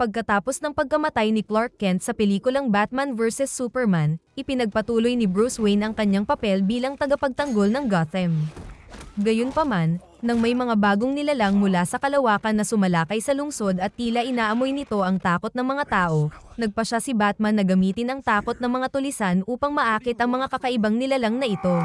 Pagkatapos ng pagkamatay ni Clark Kent sa pelikulang Batman vs Superman, ipinagpatuloy ni Bruce Wayne ang kanyang papel bilang tagapagtanggol ng Gotham. Gayunpaman, nang may mga bagong nilalang mula sa kalawakan na sumalakay sa lungsod at tila inaamoy nito ang takot ng mga tao, nagpa siya si Batman na gamitin ang takot ng mga tulisan upang maakit ang mga kakaibang nilalang na ito.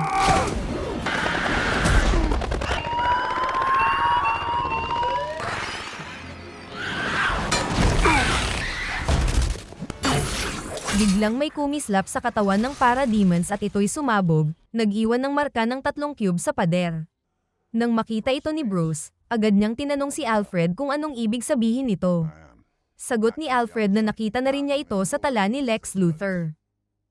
Biglang may kumislap sa katawan ng Parademons at ito'y sumabog, nag-iwan ng marka ng 3 cube sa pader. Nang makita ito ni Bruce, agad niyang tinanong si Alfred kung anong ibig sabihin nito. Sagot ni Alfred na nakita na rin niya ito sa tala ni Lex Luthor.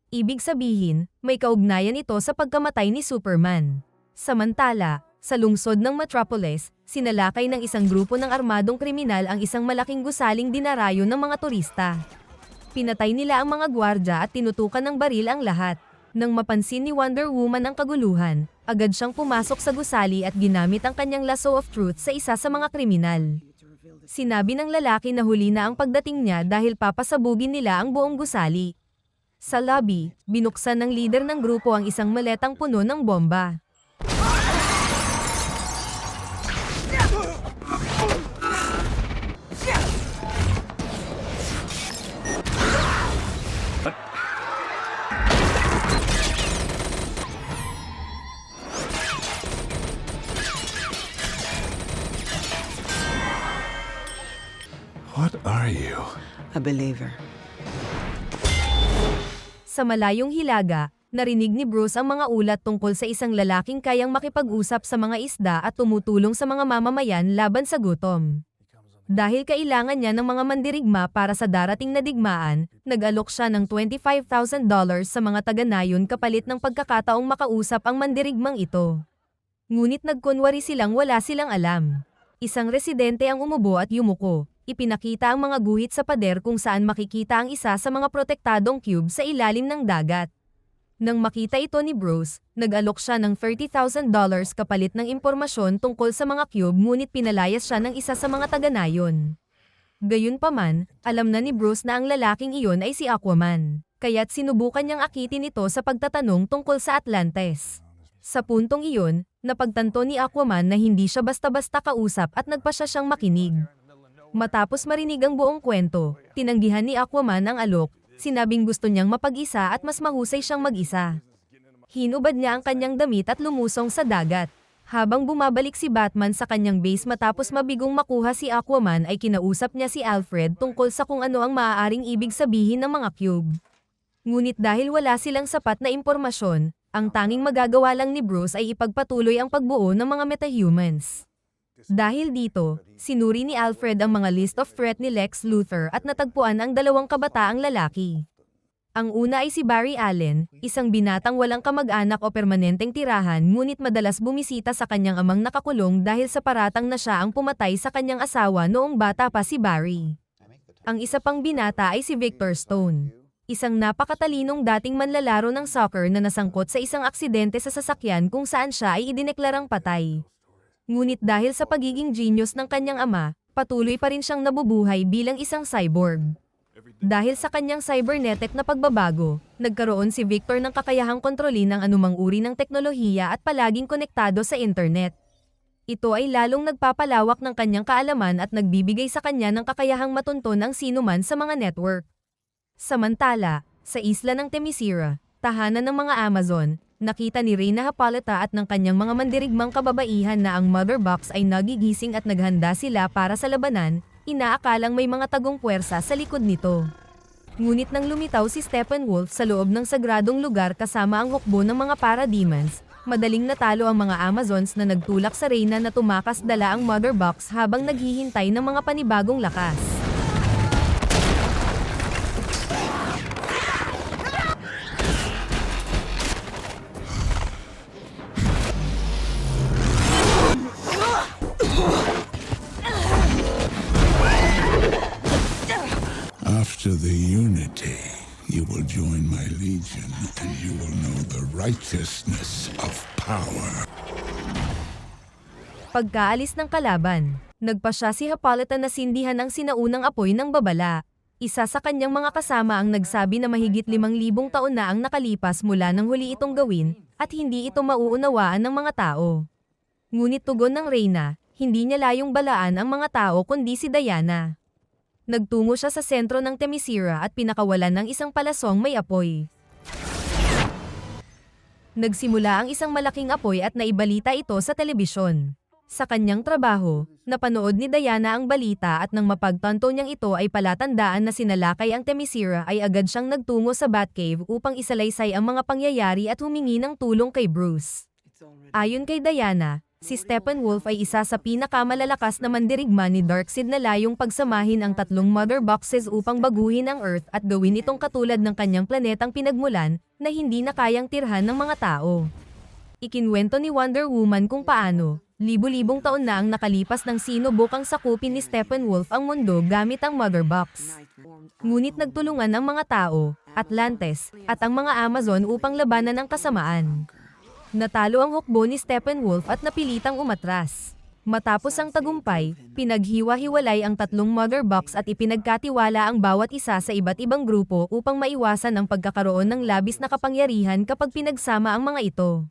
Ibig sabihin, may kaugnayan ito sa pagkamatay ni Superman. Samantala, sa lungsod ng Metropolis, sinalakay ng isang grupo ng armadong kriminal ang isang malaking gusaling dinarayo ng mga turista. Pinatay nila ang mga gwardya at tinutukan ng baril ang lahat. Nang mapansin ni Wonder Woman ang kaguluhan, agad siyang pumasok sa gusali at ginamit ang kanyang lasso of truth sa isa sa mga kriminal. Sinabi ng lalaki na huli na ang pagdating niya dahil papasabugin nila ang buong gusali. Sa lobby, binuksan ng leader ng grupo ang isang maletang puno ng bomba. What are you? A believer. Sa malayong hilaga, narinig ni Bruce ang mga ulat tungkol sa isang lalaking kayang makipag-usap sa mga isda at tumutulong sa mga mamamayan laban sa gutom. Dahil kailangan niya ng mga mandirigma para sa darating na digmaan, nag-alok siya ng $25,000 sa mga taga-nayon kapalit ng pagkakataong makausap ang mandirigmang ito. Ngunit nagkunwari silang wala silang alam. Isang residente ang umubo at yumuko. Ipinakita ang mga guhit sa pader kung saan makikita ang isa sa mga protektadong cube sa ilalim ng dagat. Nang makita ito ni Bruce, nag-alok siya ng $30,000 kapalit ng impormasyon tungkol sa mga cube ngunit pinalayas siya ng isa sa mga taga-nayon. Gayunpaman, alam na ni Bruce na ang lalaking iyon ay si Aquaman, kaya't sinubukan niyang akitin ito sa pagtatanong tungkol sa Atlantis. Sa puntong iyon, napagtanto ni Aquaman na hindi siya basta-basta kausap at nagpa siya siyang makinig. Matapos marinig ang buong kwento, tinanggihan ni Aquaman ang alok, sinabing gusto niyang mapag-isa at mas mahusay siyang mag-isa. Hinubad niya ang kanyang damit at lumusong sa dagat. Habang bumabalik si Batman sa kanyang base matapos mabigong makuha si Aquaman ay kinausap niya si Alfred tungkol sa kung ano ang maaaring ibig sabihin ng mga cube. Ngunit dahil wala silang sapat na impormasyon, ang tanging magagawa lang ni Bruce ay ipagpatuloy ang pagbuo ng mga metahumans. Dahil dito, sinuri ni Alfred ang mga list of threat ni Lex Luthor at natagpuan ang 2 kabataang lalaki. Ang una ay si Barry Allen, isang binatang walang kamag-anak o permanenteng tirahan ngunit madalas bumisita sa kanyang amang nakakulong dahil sa paratang na siya ang pumatay sa kanyang asawa noong bata pa si Barry. Ang isa pang binata ay si Victor Stone, isang napakatalinong dating manlalaro ng soccer na nasangkot sa isang aksidente sa sasakyan kung saan siya ay idineklarang patay. Ngunit dahil sa pagiging genius ng kanyang ama, patuloy pa rin siyang nabubuhay bilang isang cyborg. Dahil sa kanyang cybernetic na pagbabago, nagkaroon si Victor ng kakayahang kontrolin ang anumang uri ng teknolohiya at palaging konektado sa internet. Ito ay lalong nagpapalawak ng kanyang kaalaman at nagbibigay sa kanya ng kakayahang matunton ang sinuman sa mga network. Samantala, sa isla ng Themyscira, tahanan ng mga Amazon, nakita ni Reyna Hippolyta at ng kanyang mga mandirigmang kababaihan na ang Mother Box ay nagigising at naghanda sila para sa labanan, inaakalang may mga tagong puwersa sa likod nito. Ngunit nang lumitaw si Steppenwolf sa loob ng sagradong lugar kasama ang hukbo ng mga Parademons, madaling natalo ang mga Amazons na nagtulak sa Reyna na tumakas dala ang Mother Box habang naghihintay ng mga panibagong lakas. After the unity, you will join my legion, and you will know the righteousness of power. Pagkaalis ng kalaban, nagpa siya si Hippolyta na sindihan ang sinaunang apoy ng babala. Isa sa kanyang mga kasama ang nagsabi na mahigit 5,000 taon na ang nakalipas mula nang huli itong gawin, at hindi ito mauunawaan ng mga tao. Ngunit tugon ng Reyna, hindi niya layong balaan ang mga tao kundi si Diana. Nagtungo siya sa sentro ng Temisira at pinakawalan ng isang palasong may apoy. Nagsimula ang isang malaking apoy at naibalita ito sa telebisyon. Sa kanyang trabaho, napanood ni Diana ang balita at nang mapagtanto niyang ito ay palatandaan na sinalakay ang Temisira ay agad siyang nagtungo sa Batcave upang isalaysay ang mga pangyayari at humingi ng tulong kay Bruce. Ayon kay Diana, si Steppenwolf ay isa sa pinakamalalakas na mandirigma ni Darkseid na layong pagsamahin ang 3 mother boxes upang baguhin ang Earth at gawin itong katulad ng kanyang planetang pinagmulan na hindi na kayang tirhan ng mga tao. Ikinwento ni Wonder Woman kung paano, libu-libong taon na ang nakalipas nang sinubukang sakupin ni Steppenwolf ang mundo gamit ang Mother Box. Ngunit nagtulungan ang mga tao, Atlantes, at ang mga Amazon upang labanan ang kasamaan. Natalo ang hukbo ni Steppenwolf at napilitang umatras. Matapos ang tagumpay, pinaghiwa-hiwalay ang 3 Mother Box at ipinagkatiwala ang bawat isa sa iba't ibang grupo upang maiwasan ang pagkakaroon ng labis na kapangyarihan kapag pinagsama ang mga ito.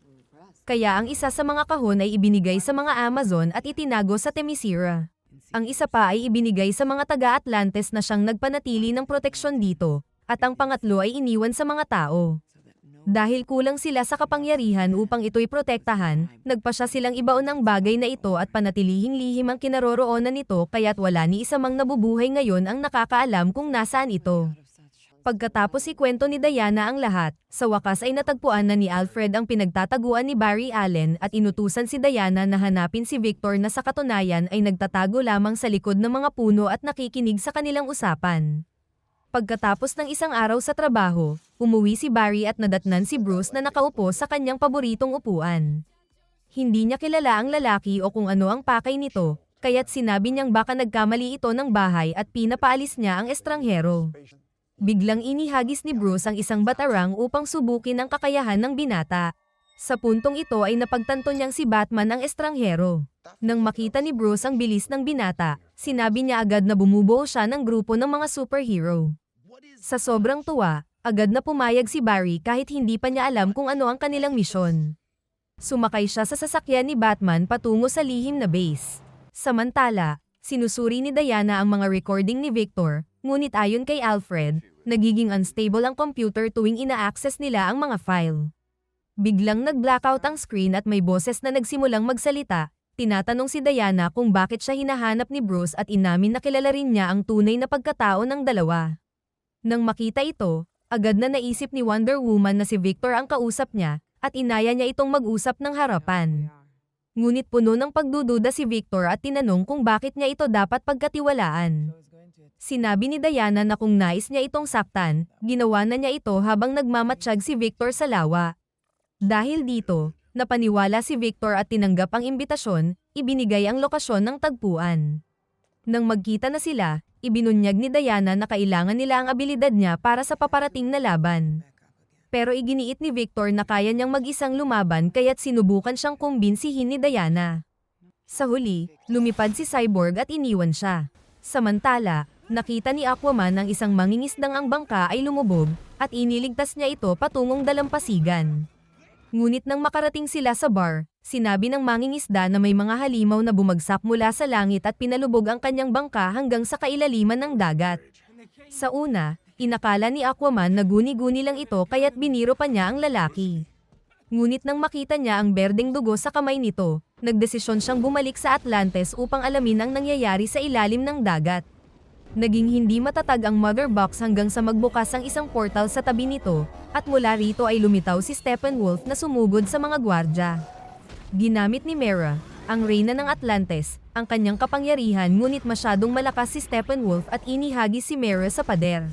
Kaya ang isa sa mga kahon ay ibinigay sa mga Amazon at itinago sa Temisira. Ang isa pa ay ibinigay sa mga taga-Atlantes na siyang nagpanatili ng proteksyon dito, at ang pangatlo ay iniwan sa mga tao. Dahil kulang sila sa kapangyarihan upang ito'y protektahan, nagpa siya silang ibaon ang bagay na ito at panatilihing lihim ang kinaroroonan nito kaya't wala ni isa mang nabubuhay ngayon ang nakakaalam kung nasaan ito. Pagkatapos ikwento ni Diana ang lahat, sa wakas ay natagpuan na ni Alfred ang pinagtataguan ni Barry Allen at inutusan si Diana na hanapin si Victor na sa katunayan ay nagtatago lamang sa likod ng mga puno at nakikinig sa kanilang usapan. Pagkatapos ng isang araw sa trabaho, umuwi si Barry at nadatnan si Bruce na nakaupo sa kanyang paboritong upuan. Hindi niya kilala ang lalaki o kung ano ang pakay nito, kaya't sinabi niyang baka nagkamali ito ng bahay at pinapaalis niya ang estranghero. Biglang inihagis ni Bruce ang isang batarang upang subukin ang kakayahan ng binata. Sa puntong ito ay napagtanto niyang si Batman ang estranghero. Nang makita ni Bruce ang bilis ng binata, sinabi niya agad na bumubuo siya ng grupo ng mga superhero. Sa sobrang tuwa, agad na pumayag si Barry kahit hindi pa niya alam kung ano ang kanilang misyon. Sumakay siya sa sasakyan ni Batman patungo sa lihim na base. Samantala, sinusuri ni Diana ang mga recording ni Victor, ngunit ayon kay Alfred, nagiging unstable ang computer tuwing ina-access nila ang mga file. Biglang nag-blackout ang screen at may boses na nagsimulang magsalita. Tinatanong si Diana kung bakit siya hinahanap ni Bruce at inamin na kilala rin niya ang tunay na pagkatao ng dalawa. Nang makita ito, agad na naisip ni Wonder Woman na si Victor ang kausap niya, at inaya niya itong mag-usap ng harapan. Ngunit puno ng pagdududa si Victor at tinanong kung bakit niya ito dapat pagkatiwalaan. Sinabi ni Diana na kung nais niya itong saktan, ginawa na niya ito habang nagmamatsyag si Victor sa lawa. Dahil dito, napaniwala si Victor at tinanggap ang imbitasyon, ibinigay ang lokasyon ng tagpuan. Nang magkita na sila, ibinunyag ni Diana na kailangan nila ang abilidad niya para sa paparating na laban. Pero iginiit ni Victor na kaya niyang mag-isang lumaban kaya't sinubukan siyang kumbinsihin ni Diana. Sa huli, lumipad si Cyborg at iniwan siya. Samantala, nakita ni Aquaman ang isang mangingisdang ang bangka ay lumubog, at iniligtas niya ito patungong dalampasigan. Ngunit nang makarating sila sa bar, sinabi ng mangingisda na may mga halimaw na bumagsak mula sa langit at pinalubog ang kanyang bangka hanggang sa kailaliman ng dagat. Sa una, inakala ni Aquaman na guni-guni lang ito kaya't biniro pa niya ang lalaki. Ngunit nang makita niya ang berdeng dugo sa kamay nito, nagdesisyon siyang bumalik sa Atlantes upang alamin ang nangyayari sa ilalim ng dagat. Naging hindi matatag ang Mother Box hanggang sa magbukas ang isang portal sa tabi nito, at mula rito ay lumitaw si Steppenwolf na sumugod sa mga gwardya. Ginamit ni Mera, ang reyna ng Atlantes, ang kanyang kapangyarihan ngunit masyadong malakas si Steppenwolf at inihagis si Mera sa pader.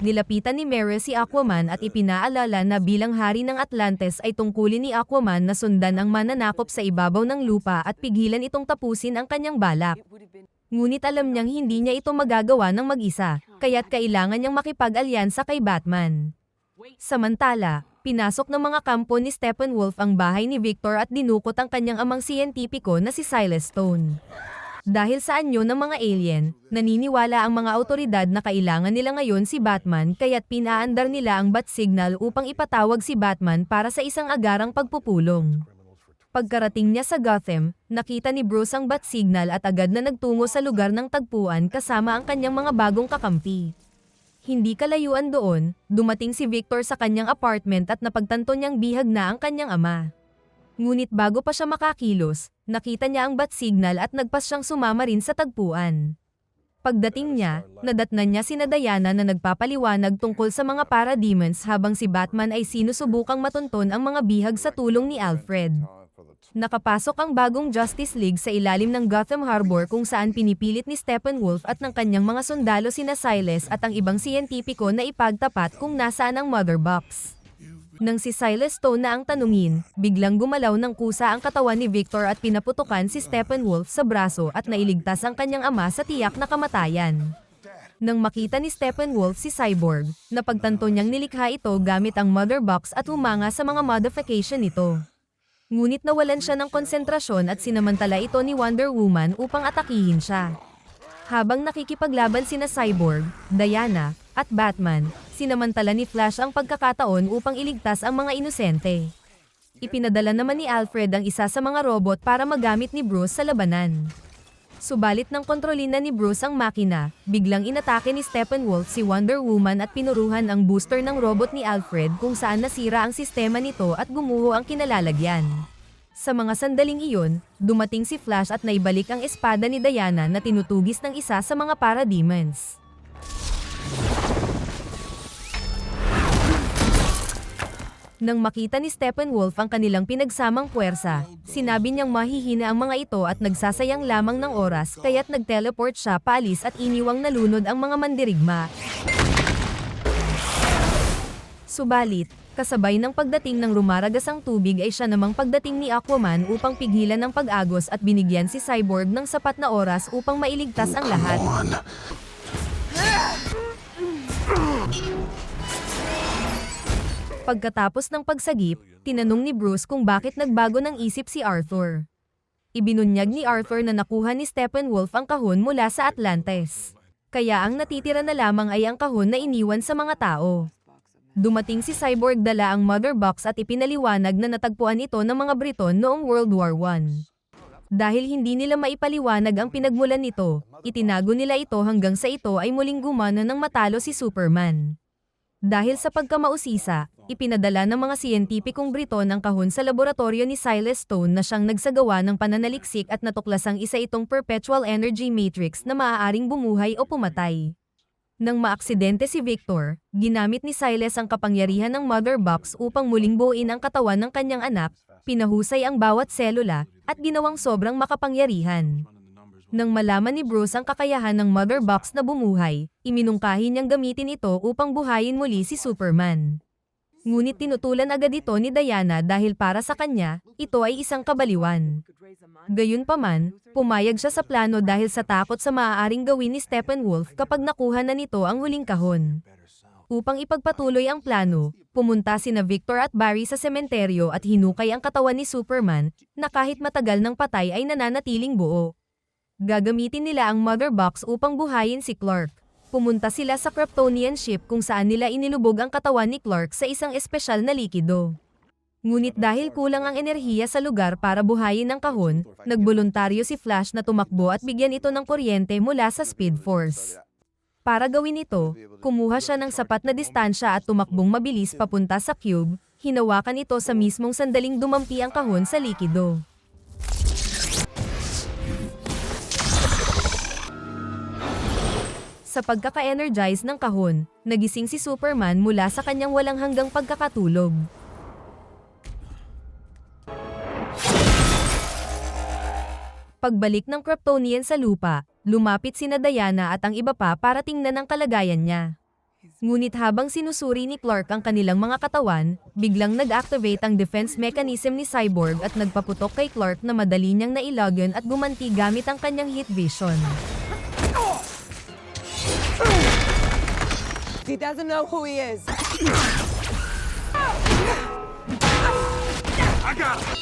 nilapitan ni Mera si Aquaman at ipinaalala na bilang hari ng Atlantis ay tungkulin ni Aquaman na sundan ang mananakop sa ibabaw ng lupa at pigilan itong tapusin ang kanyang balak. Ngunit alam niyang hindi niya ito magagawa ng mag-isa, kaya't kailangan niyang makipag-alyansa kay Batman. Samantala, pinasok ng mga kampo ni Steppenwolf ang bahay ni Victor at dinukot ang kanyang amang siyentipiko na si Silas Stone. Dahil sa anyo ng mga alien, naniniwala ang mga awtoridad na kailangan nila ngayon si Batman kaya't pinaandar nila ang bat signal upang ipatawag si Batman para sa isang agarang pagpupulong. Pagkarating niya sa Gotham, nakita ni Bruce ang bat signal at agad na nagtungo sa lugar ng tagpuan kasama ang kanyang mga bagong kakampi. Hindi kalayuan doon, dumating si Victor sa kanyang apartment at napagtanto niyang bihag na ang kanyang ama. Ngunit bago pa siya makakilos, nakita niya ang bat signal at nagpas siyang sumama rin sa tagpuan. Pagdating niya, nadatnan niya sina Diana na nagpapaliwanag tungkol sa mga parademons habang si Batman ay sinusubukang matunton ang mga bihag sa tulong ni Alfred. Nakapasok ang bagong Justice League sa ilalim ng Gotham Harbor kung saan pinipilit ni Steppenwolf at ng kanyang mga sundalo sina Silas at ang ibang siyentipiko na ipagtapat kung nasaan ang Mother Box. Nang si Silas Stone na ang tanungin, biglang gumalaw ng kusa ang katawan ni Victor at pinaputukan si Steppenwolf sa braso at nailigtas ang kanyang ama sa tiyak na kamatayan. Nang makita ni Steppenwolf si Cyborg, napagtanto niyang nilikha ito gamit ang Mother Box at humanga sa mga modification nito. Ngunit nawalan siya ng konsentrasyon at sinamantala ito ni Wonder Woman upang atakihin siya. Habang nakikipaglaban sina Cyborg, Diana, at Batman, sinamantala ni Flash ang pagkakataon upang iligtas ang mga inosente. Ipinadala naman ni Alfred ang isa sa mga robot para magamit ni Bruce sa labanan. Subalit nang kontrolin na ni Bruce ang makina, biglang inatake ni Steppenwolf si Wonder Woman at pinuruhan ang booster ng robot ni Alfred kung saan nasira ang sistema nito at gumuho ang kinalalagyan. Sa mga sandaling iyon, dumating si Flash at naibalik ang espada ni Diana na tinutugis ng isa sa mga parademons. Nang makita ni Steppenwolf ang kanilang pinagsamang puwersa, sinabi niyang mahihina ang mga ito at nagsasayang lamang ng oras kaya't nag-teleport siya paalis at iniwang nalunod ang mga mandirigma. Subalit, kasabay ng pagdating ng rumaragasang tubig ay siya namang pagdating ni Aquaman upang pigilan ang pag-agos at binigyan si Cyborg ng sapat na oras upang mailigtas ang lahat. Pagkatapos ng pagsagip, tinanong ni Bruce kung bakit nagbago ng isip si Arthur. Ibinunyag ni Arthur na nakuha ni Steppenwolf ang kahon mula sa Atlantis. Kaya ang natitira na lamang ay ang kahon na iniwan sa mga tao. Dumating si Cyborg dala ang Mother Box at ipinaliwanag na natagpuan ito ng mga Briton noong World War I. Dahil hindi nila maipaliwanag ang pinagmulan nito, itinago nila ito hanggang sa ito ay muling gumana nang matalo si Superman. Dahil sa pagkamausisa, ipinadala ng mga siyentipikong Briton ang kahon sa laboratorio ni Silas Stone na siyang nagsagawa ng pananaliksik at natuklasang isa itong perpetual energy matrix na maaaring bumuhay o pumatay. Nang maaksidente si Victor, ginamit ni Silas ang kapangyarihan ng Mother Box upang muling buuin ang katawan ng kanyang anak, pinahusay ang bawat selula, at ginawang sobrang makapangyarihan. Nang malaman ni Bruce ang kakayahan ng Mother Box na bumuhay, iminungkahi niyang gamitin ito upang buhayin muli si Superman. Ngunit tinutulan agad ito ni Diana dahil para sa kanya, ito ay isang kabaliwan. Gayunpaman, pumayag siya sa plano dahil sa takot sa maaaring gawin ni Steppenwolf kapag nakuha na nito ang huling kahon. Upang ipagpatuloy ang plano, pumunta sina Victor at Barry sa sementeryo at hinukay ang katawan ni Superman na kahit matagal ng patay ay nananatiling buo. Gagamitin nila ang Mother Box upang buhayin si Clark. Pumunta sila sa Kryptonian ship kung saan nila inilubog ang katawan ni Clark sa isang espesyal na likido. Ngunit dahil kulang ang enerhiya sa lugar para buhayin ang kahon, nagboluntaryo si Flash na tumakbo at bigyan ito ng kuryente mula sa Speed Force. Para gawin ito, kumuha siya ng sapat na distansya at tumakbong mabilis papunta sa cube, hinawakan ito sa mismong sandaling dumampi ang kahon sa likido. Sa pagkaka-energize ng kahon, nagising si Superman mula sa kanyang walang hanggang pagkakatulog. Pagbalik ng Kryptonian sa lupa, lumapit sina Diana at ang iba pa para tingnan ang kalagayan niya. Ngunit habang sinusuri ni Clark ang kanilang mga katawan, biglang nag-activate ang defense mechanism ni Cyborg at nagpaputok kay Clark na madali niyang nailagan at gumanti gamit ang kanyang heat vision. He doesn't know who he is. I got him!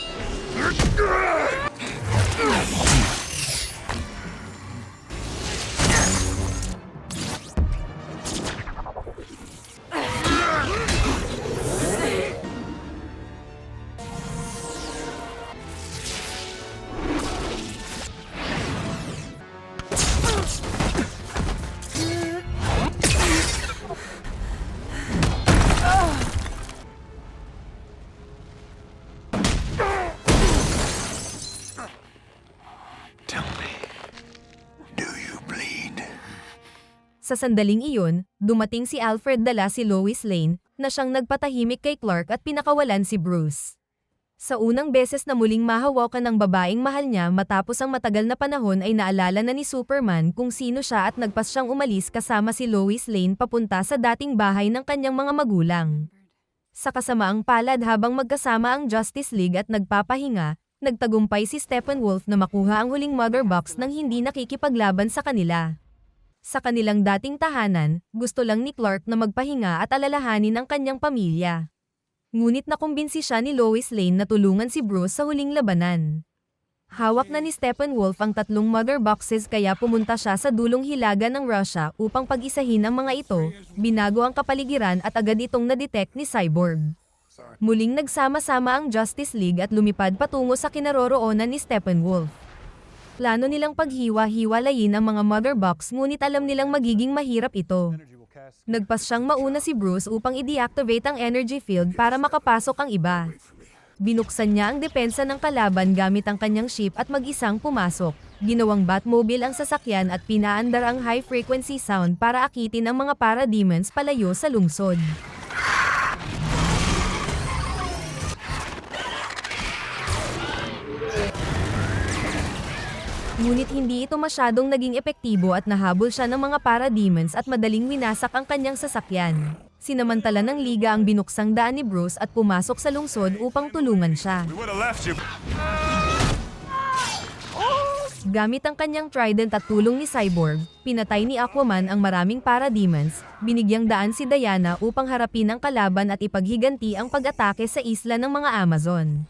Tell me, do you bleed? Sa sandaling iyon, dumating si Alfred dala si Lois Lane, na siyang nagpatahimik kay Clark at pinakawalan si Bruce. Sa unang beses na muling mahawakan ng babaeng mahal niya matapos ang matagal na panahon ay naalala na ni Superman kung sino siya at nagpas siyang umalis kasama si Lois Lane papunta sa dating bahay ng kanyang mga magulang. Sa kasamaang palad habang magkasama ang Justice League at nagpapahinga, nagtagumpay si Steppenwolf na makuha ang huling Mother Box nang hindi nakikipaglaban sa kanila. Sa kanilang dating tahanan, gusto lang ni Clark na magpahinga at alalahanin ang kanyang pamilya. Ngunit nakumbinsi siya ni Lois Lane na tulungan si Bruce sa huling labanan. Hawak na ni Steppenwolf ang 3 Mother Boxes kaya pumunta siya sa dulong hilaga ng Russia upang pag-isahin ang mga ito, binago ang kapaligiran at agad itong na-detect ni Cyborg. Muling nagsama-sama ang Justice League at lumipad patungo sa kinaroroonan ni Steppenwolf. Plano nilang paghiwa-hiwalayin ang mga Mother Box ngunit alam nilang magiging mahirap ito. Nagpas siyang mauna si Bruce upang i-deactivate ang energy field para makapasok ang iba. Binuksan niya ang depensa ng kalaban gamit ang kanyang ship at mag-isang pumasok. Ginawang Batmobile ang sasakyan at pinaandar ang high-frequency sound para akitin ang mga parademons palayo sa lungsod. Ngunit hindi ito masyadong naging epektibo at nahabol siya ng mga parademons at madaling winasak ang kanyang sasakyan. Sinamantala ng liga ang binuksang daan ni Bruce at pumasok sa lungsod upang tulungan siya. We would have left you. Gamit ang kanyang trident at tulong ni Cyborg, pinatay ni Aquaman ang maraming parademons, binigyang daan si Diana upang harapin ang kalaban at ipaghiganti ang pag-atake sa isla ng mga Amazon.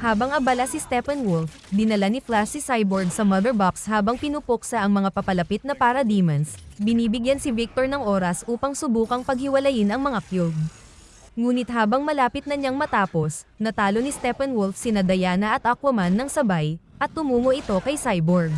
Habang abala si Steppenwolf, dinala ni Flash si Cyborg sa Mother Box habang pinupuksa ang mga papalapit na parademons, binibigyan si Victor ng oras upang subukang paghiwalayin ang mga cube. Ngunit habang malapit na niyang matapos, natalo ni Steppenwolf sina Diana at Aquaman ng sabay, at tumungo ito kay Cyborg.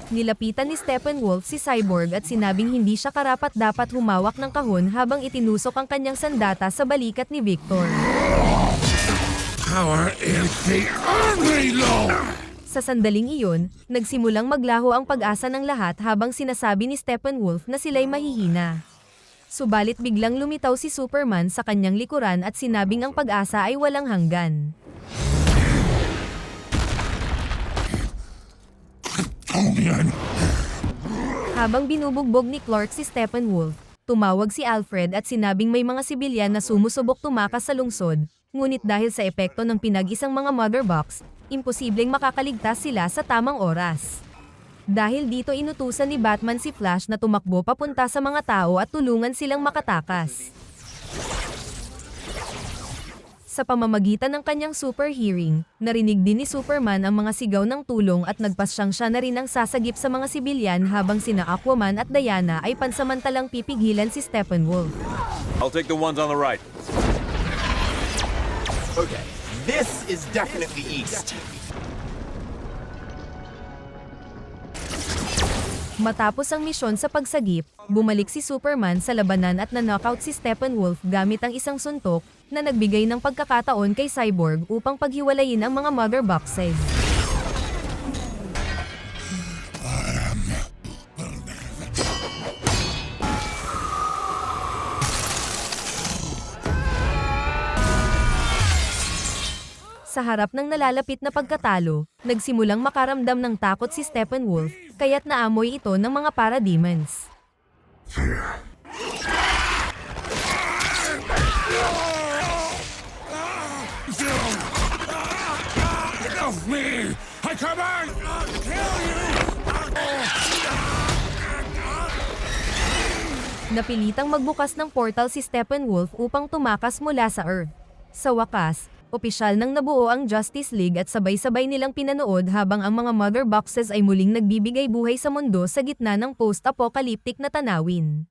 Nilapitan ni Steppenwolf si Cyborg at sinabing hindi siya karapat-dapat humawak ng kahon habang itinusok ang kanyang sandata sa balikat ni Victor. Power is the only law! Sa sandaling iyon, nagsimulang maglaho ang pag-asa ng lahat habang sinasabi ni Steppenwolf na sila'y mahihina. Subalit biglang lumitaw si Superman sa kanyang likuran at sinabing ang pag-asa ay walang hanggan. Habang binubugbog ni Clark si Steppenwolf, tumawag si Alfred at sinabing may mga sibilyan na sumusubok tumakas sa lungsod, ngunit dahil sa epekto ng pinag-isang mga Mother Box, imposibleng makakaligtas sila sa tamang oras. Dahil dito inutusan ni Batman si Flash na tumakbo papunta sa mga tao at tulungan silang makatakas. Sa pamamagitan ng kanyang super hearing, narinig din ni Superman ang mga sigaw ng tulong at nagpasyang siya na rin ang sasagip sa mga sibilyan habang sina Aquaman at Diana ay pansamantalang pipigilan si Steppenwolf. I'll take the ones on the right. Okay, this is definitely east. Matapos ang misyon sa pagsagip, bumalik si Superman sa labanan at na-knockout si Steppenwolf gamit ang isang suntok na nagbigay ng pagkakataon kay Cyborg upang paghiwalayin ang mga Mother Boxes. Sa harap ng nalalapit na pagkatalo, nagsimulang makaramdam ng takot si Steppenwolf, kaya't naamoy ito ng mga parademons. Help me! I come on! I'll kill you! Napilitang magbukas ng portal si Steppenwolf upang tumakas mula sa Earth. Sa wakas, opisyal nang nabuo ang Justice League at sabay-sabay nilang pinanood habang ang mga Mother Boxes ay muling nagbibigay buhay sa mundo sa gitna ng post-apocalyptic na tanawin.